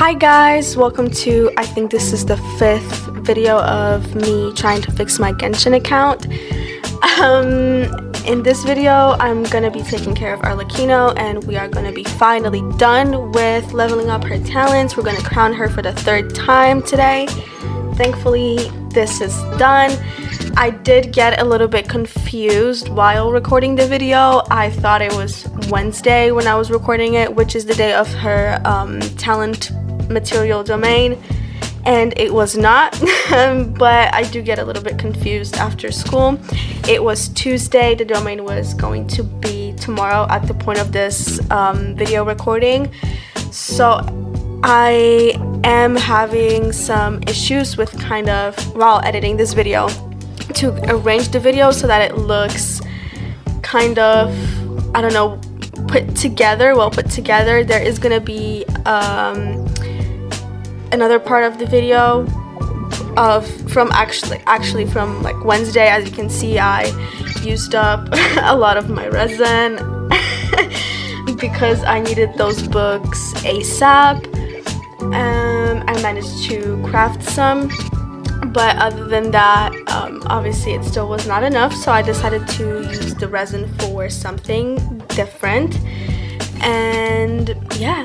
Hi guys, welcome to, I think this is the 5th video of me trying to fix my Genshin account. In this video, I'm gonna be taking care of Arle and we are gonna be finally done with leveling up her talents. We're gonna crown her for the 3rd time today. Thankfully, this is done. I did get a little bit confused while recording the video. I thought it was Wednesday when I was recording it, which is the day of her talent material domain, and it was not. But I do get a little bit confused after school. It was Tuesday. The domain was going to be tomorrow at the point of this video recording. So I am having some issues with while editing this video to arrange the video so that it looks I don't know, well put together. There is gonna be another part of the video from like Wednesday. As you can see, I used up a lot of my resin because I needed those books ASAP. I managed to craft some, but other than that, obviously it still was not enough, so I decided to use the resin for something different. And yeah.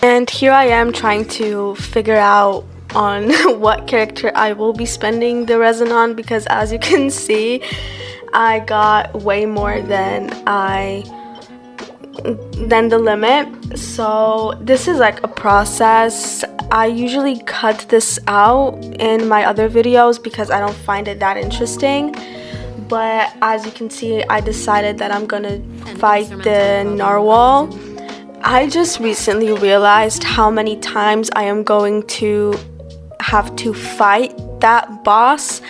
And here I am trying to figure out on what character I will be spending the resin on, because as you can see, I got way more than the limit. So this is like a process. I usually cut this out in my other videos because I don't find it that interesting. But as you can see, I decided that I'm gonna fight the narwhal. I just recently realized how many times I am going to have to fight that boss,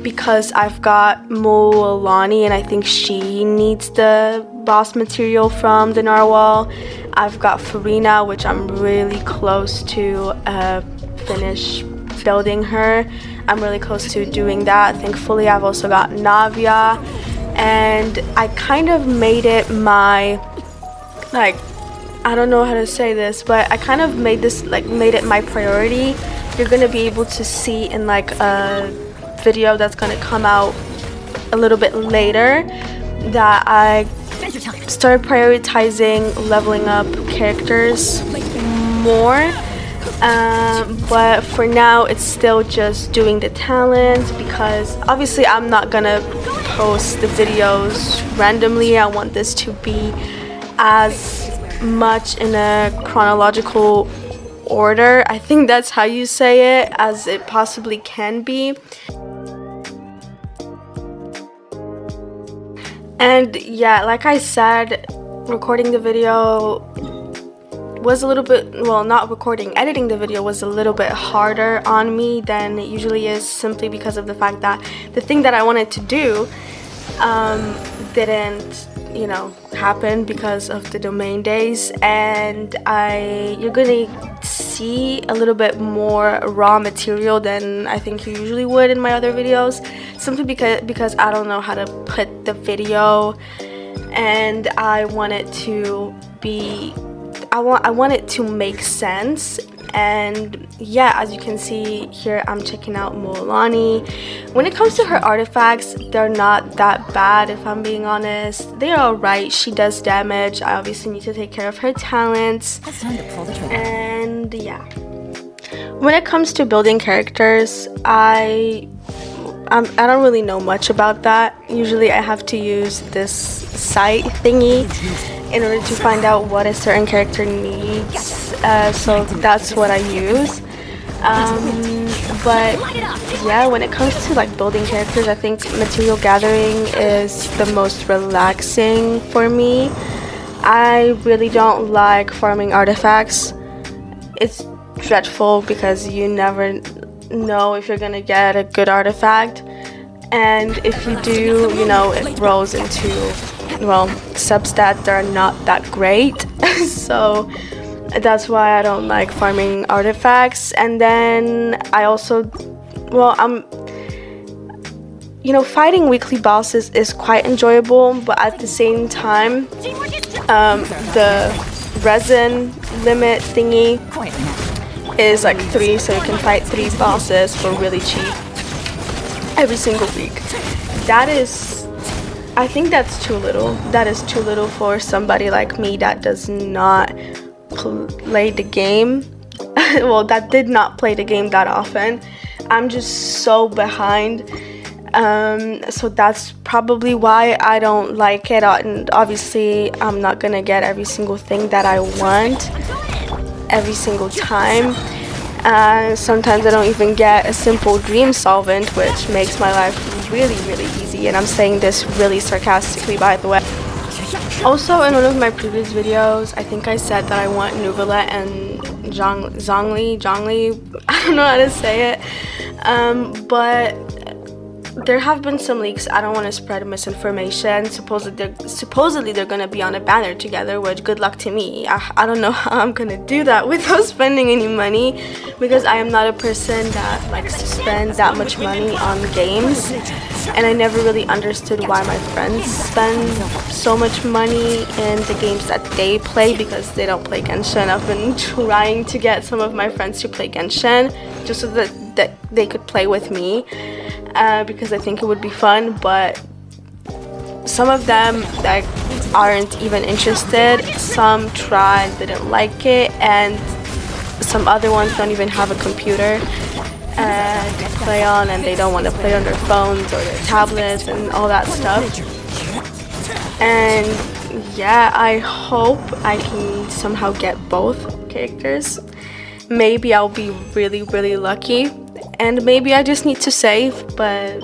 because I've got Mulani and I think she needs the boss material from the narwhal. I've got Farina, which I'm really close to finish building her. I'm really close to doing that. Thankfully, I've also got Navia, and I kind of made it my, I don't know how to say this, but I kind of made it my priority. You're gonna be able to see in like a video that's gonna come out a little bit later that I started prioritizing leveling up characters more. But for now, it's still just doing the talents, because obviously I'm not gonna post the videos randomly. I want this to be as much in a chronological order, I think that's how you say it, as it possibly can be. And yeah, like I said, recording the video was a little bit, editing the video was a little bit harder on me than it usually is, simply because of the fact that the thing that I wanted to do didn't happen because of the domain days. And you're gonna see a little bit more raw material than I think you usually would in my other videos, simply because I don't know how to put the video, and I want it to be, I want it to make sense. And yeah, as you can see here, I'm checking out Mulani. When it comes to her artifacts, they're not that bad, if I'm being honest. They're alright. She does damage. I obviously need to take care of her talents. It's time to pull the trigger. And yeah, when it comes to building characters, I don't really know much about that. Usually I have to use this site thingy in order to find out what a certain character needs, so that's what I use. But yeah, when it comes to like building characters, I think material gathering is the most relaxing for me. I really don't like farming artifacts. It's dreadful because you never know if you're gonna get a good artifact, and if you do, you know, it rolls into, well, substats that are not that great. So that's why I don't like farming artifacts. And then I also, well, you know, fighting weekly bosses is quite enjoyable, but at the same time, the resin limit thingy is like 3, so you can fight 3 bosses for really cheap every single week. That is, I think that's too little. That is too little for somebody like me that does not play the game. Well, that did not play the game that often. I'm just so behind. So that's probably why I don't like it. And obviously I'm not gonna get every single thing that I want every single time. Sometimes I don't even get a simple dream solvent, which makes my life really, really easy. And I'm saying this really sarcastically, by the way. Also, in one of my previous videos, I think I said that I want Nuvolet and Zhongli. I don't know how to say it. But there have been some leaks. I don't want to spread misinformation. Supposedly they're gonna be on a banner together, which good luck to me. I don't know how I'm gonna do that without spending any money, because I am not a person that likes to spend that much money on games, and I never really understood why my friends spend so much money in the games that they play, because they don't play Genshin. I've been trying to get some of my friends to play Genshin just so that they could play with me. Because I think it would be fun, but some of them like aren't even interested. Some tried, didn't like it, and some other ones don't even have a computer to play on, and they don't want to play on their phones or their tablets and all that stuff. And yeah, I hope I can somehow get both characters. Maybe I'll be really, really lucky. And maybe I just need to save, but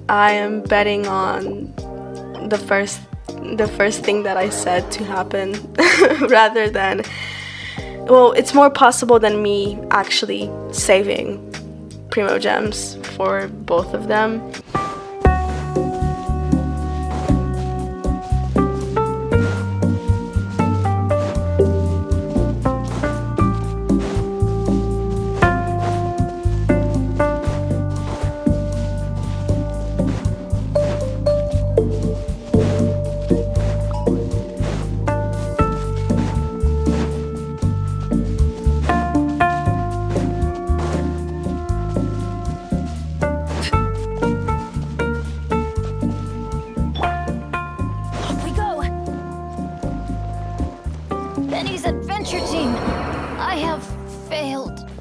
I am betting on the first thing that I said to happen rather than, well, it's more possible than me actually saving Primo Gems for both of them.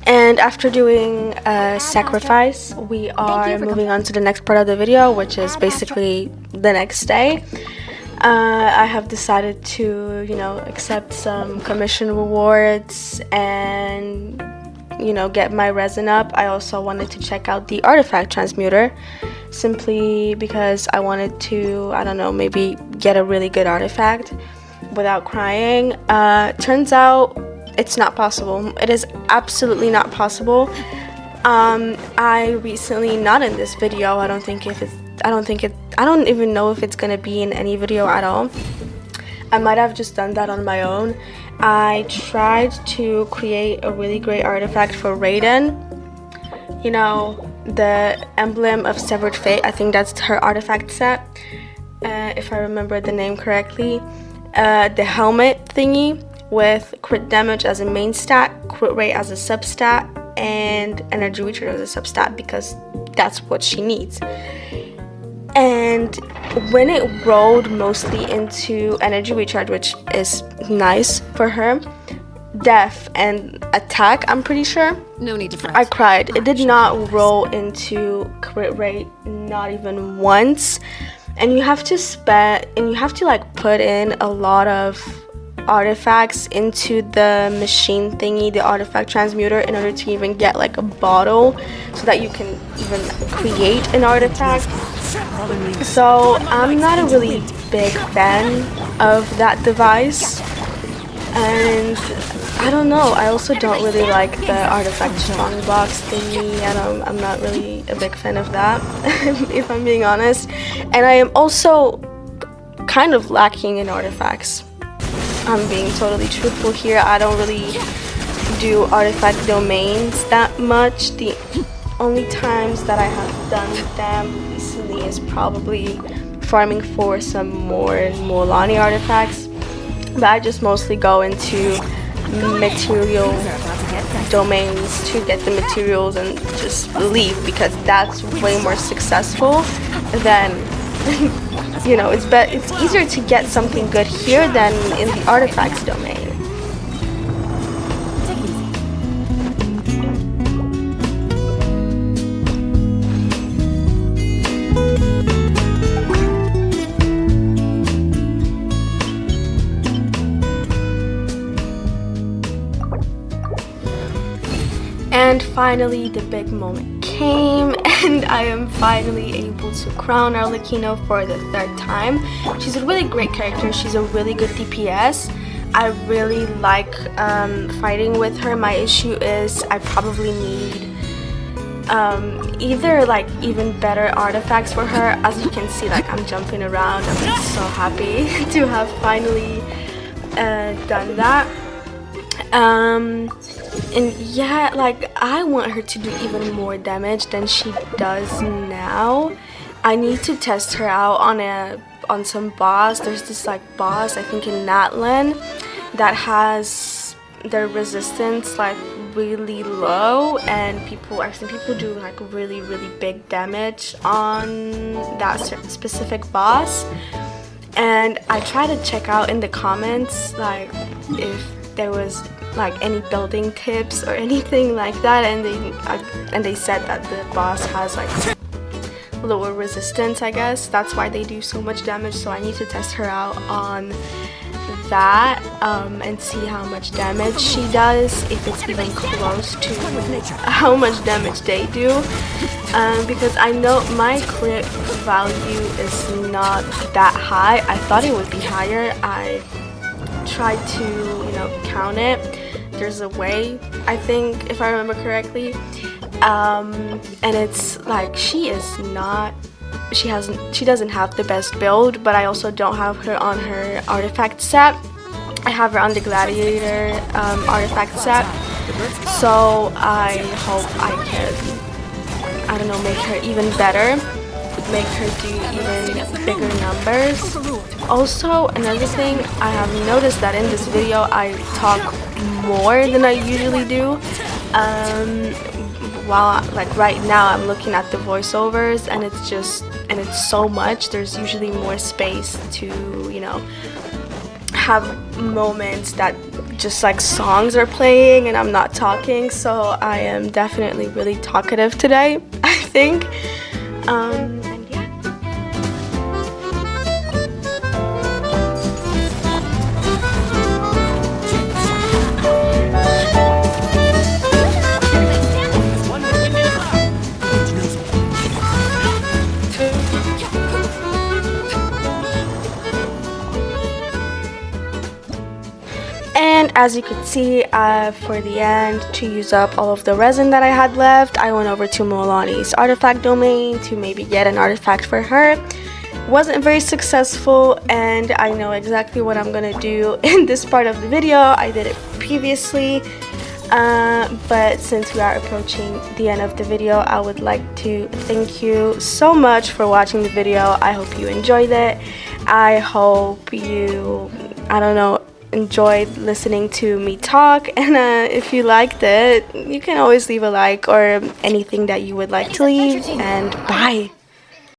And after doing a sacrifice, we are moving on to the next part of the video, which is basically the next day. I have decided to, you know, accept some commission rewards and, you know, get my resin up. I also wanted to check out the artifact transmuter, simply because I wanted to, I don't know, maybe get a really good artifact without crying. Turns out it's not possible. It is absolutely not possible. I recently, not in this video, I don't even know if it's gonna be in any video at all. I might have just done that on my own. I tried to create a really great artifact for Raiden. You know, the emblem of Severed Fate. I think that's her artifact set, if I remember the name correctly. The helmet thingy with crit damage as a main stat, crit rate as a substat, and energy recharge as a substat, because that's what she needs. And when it rolled mostly into energy recharge, which is nice for her, def and attack, I'm pretty sure, no need to fret. I cried. It did not roll into crit rate, not even once. And you have to like put in a lot of artifacts into the machine thingy, the artifact transmuter, in order to even get like a bottle so that you can even create an artifact. So I'm not a really big fan of that device, and I don't know. I also don't really like the artifact strong box thingy. I'm not really a big fan of that, if I'm being honest. And I am also kind of lacking in artifacts. I'm being totally truthful here. I don't really do artifact domains that much. The only times that I have done them recently is probably farming for some more Mualani artifacts. But I just mostly go into material domains to get the materials and just leave, because that's way more successful than you know, it's easier to get something good here than in the artifacts domain. And finally, the big moment came, and I am finally able to crown Arle for the 3rd time. She's a really great character. She's a really good DPS. I really like fighting with her. My issue is I probably need either like even better artifacts for her. As you can see, like I'm jumping around. I'm just so happy to have finally done that. And yeah, like I want her to do even more damage than she does now. I need to test her out on some boss. There's this like boss, I think in Natlan, that has their resistance like really low, and I've seen people do like really big damage on that specific boss. And I try to check out in the comments like if there was like any building tips or anything like that, and they said that the boss has like lower resistance. I guess that's why they do so much damage. So I need to test her out on that and see how much damage she does, if it's even close to how much damage they do, because I know my crit value is not that high. I thought it would be higher. I tried to, you know, count it. There's a way, I think, if I remember correctly, and it's like she doesn't have the best build, but I also don't have her on her artifact set. I have her on the gladiator artifact set, so I hope I can, I don't know, make her even better, make her do even bigger numbers. Also, another thing, I have noticed that in this video I talk more than I usually do. While like right now I'm looking at the voiceovers, and it's so much. There's usually more space to, you know, have moments that just like songs are playing and I'm not talking. So I am definitely really talkative today, I think. And yeah. And as you could see, for the end, to use up all of the resin that I had left, I went over to Mualani's artifact domain to maybe get an artifact for her. Wasn't very successful, and I know exactly what I'm gonna do in this part of the video. I did it previously, but since we are approaching the end of the video, I would like to thank you so much for watching the video. I hope you enjoyed it. I hope you, I don't know, enjoyed listening to me talk, and if you liked it, you can always leave a like or anything that you would like to leave, and bye.